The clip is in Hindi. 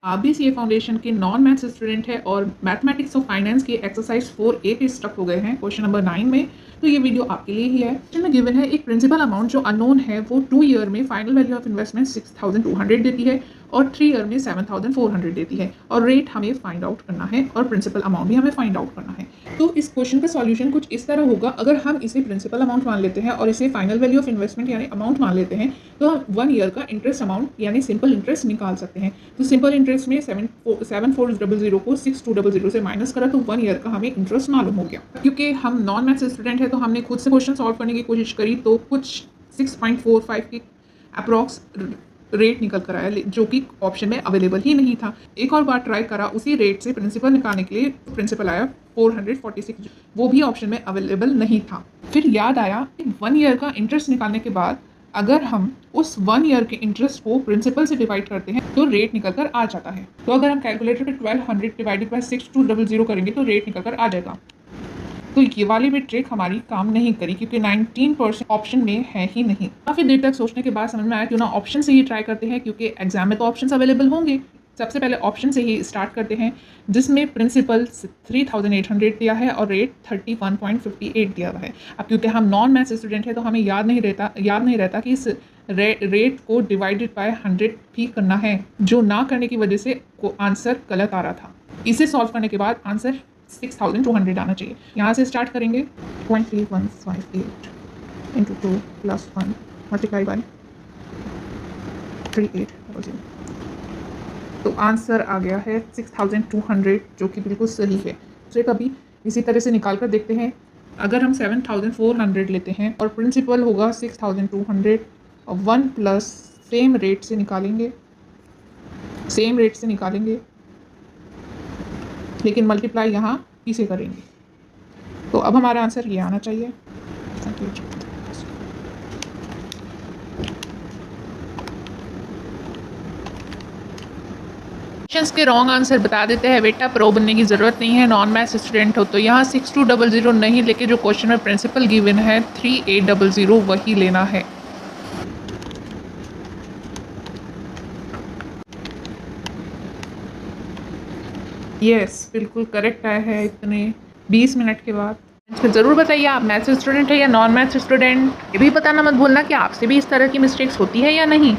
आप भी सीए फाउंडेशन के नॉन मैथ्स स्टूडेंट है और मैथमेटिक्स और फाइनेंस के एक्सरसाइज 4A पे स्टक हो गए हैं क्वेश्चन नंबर 9 में, तो ये वीडियो आपके लिए ही है। क्वेश्चन में गिवन है एक प्रिंसिपल अमाउंट जो अननोन है वो 2 ईयर में फाइनल वैल्यू ऑफ इन्वेस्टमेंट 6200 देती है और 3 ईयर में 7400 देती है और रेट हमें फाइंड आउट करना है और प्रिंसिपल अमाउंट भी हमें फाइंड आउट करना है। तो इस क्वेश्चन का सॉल्यूशन कुछ इस तरह होगा। अगर हम इसे प्रिंसिपल अमाउंट मान लेते हैं और इसे फाइनल वैल्यू ऑफ इन्वेस्टमेंट यानी अमाउंट मान लेते हैं तो हम 1 ईयर का इंटरेस्ट अमाउंट यानी सिंपल इंटरेस्ट निकाल सकते हैं। तो सिंपल इंटरेस्ट में 7400 को 6200 से माइनस करा तो 1 ईयर का हमें इंटरेस्ट मालूम हो गया। क्योंकि हम नॉन मैथ्स स्टूडेंट है तो हमने खुद से क्वेश्चन सॉल्व करने की कोशिश करी तो कुछ 6.45 की अप्रॉक्स रेट निकल कर आया जो कि ऑप्शन में अवेलेबल ही नहीं था। एक और बार ट्राई करा उसी रेट से प्रिंसिपल निकालने के लिए, प्रिंसिपल आया 446, वो भी ऑप्शन में अवेलेबल नहीं था। फिर याद आया कि 1 ईयर का इंटरेस्ट निकालने के बाद अगर हम उस 1 ईयर के इंटरेस्ट को प्रिंसिपल से डिवाइड करते हैं तो रेट निकल कर आ जाता है। तो अगर हम कैलकुलेटर पे 1200 डिवाइडेड बाय 6200 करेंगे तो रेट निकल कर आ जाएगा। तो ये वाली भी ट्रिक हमारी काम नहीं करी क्योंकि 19% ऑप्शन में है ही नहीं। काफ़ी देर तक सोचने के बाद समझ में आया क्यों ना ऑप्शन से ही ट्राई करते हैं, क्योंकि एग्जाम में तो ऑप्शन अवेलेबल होंगे। सबसे पहले ऑप्शन से ही स्टार्ट करते हैं जिसमें प्रिंसिपल 3800 दिया है और रेट 31.58 दिया हुआ है। अब क्योंकि हम नॉन मैथ्स स्टूडेंट है तो हमें याद नहीं रहता कि इस रेट को डिवाइडेड बाय 100 भी करना है, जो ना करने की वजह से आंसर गलत आ रहा था। इसे सॉल्व करने के बाद आंसर 6200 आना चाहिए। यहाँ से स्टार्ट करेंगे 0.3158 इंटू 2 प्लस 1 मल्टीप्लाई बाय 3800, तो आंसर आ गया है 6200 जो कि बिल्कुल सही है। तो कभी इसी तरह से निकाल कर देखते हैं। अगर हम 7400 लेते हैं और प्रिंसिपल होगा 6200 और 1 प्लस सेम रेट से निकालेंगे लेकिन मल्टीप्लाई यहाँ इसे करेंगे, तो अब हमारा आंसर ये आना चाहिए। क्वेश्चंस के रॉन्ग आंसर बता देते हैं बेटा, प्रो बनने की ज़रूरत नहीं है। नॉन मैथ्स स्टूडेंट हो तो यहाँ 6200 नहीं लेके जो क्वेश्चन में प्रिंसिपल गिवन है 3800 वही लेना है। यस, बिल्कुल करेक्ट आया है इतने 20 मिनट के बाद। फिर ज़रूर बताइए आप मैथ्स स्टूडेंट है या नॉन मैथ्स स्टूडेंट। ये भी बताना मत भूलना कि आपसे भी इस तरह की मिस्टेक्स होती है या नहीं।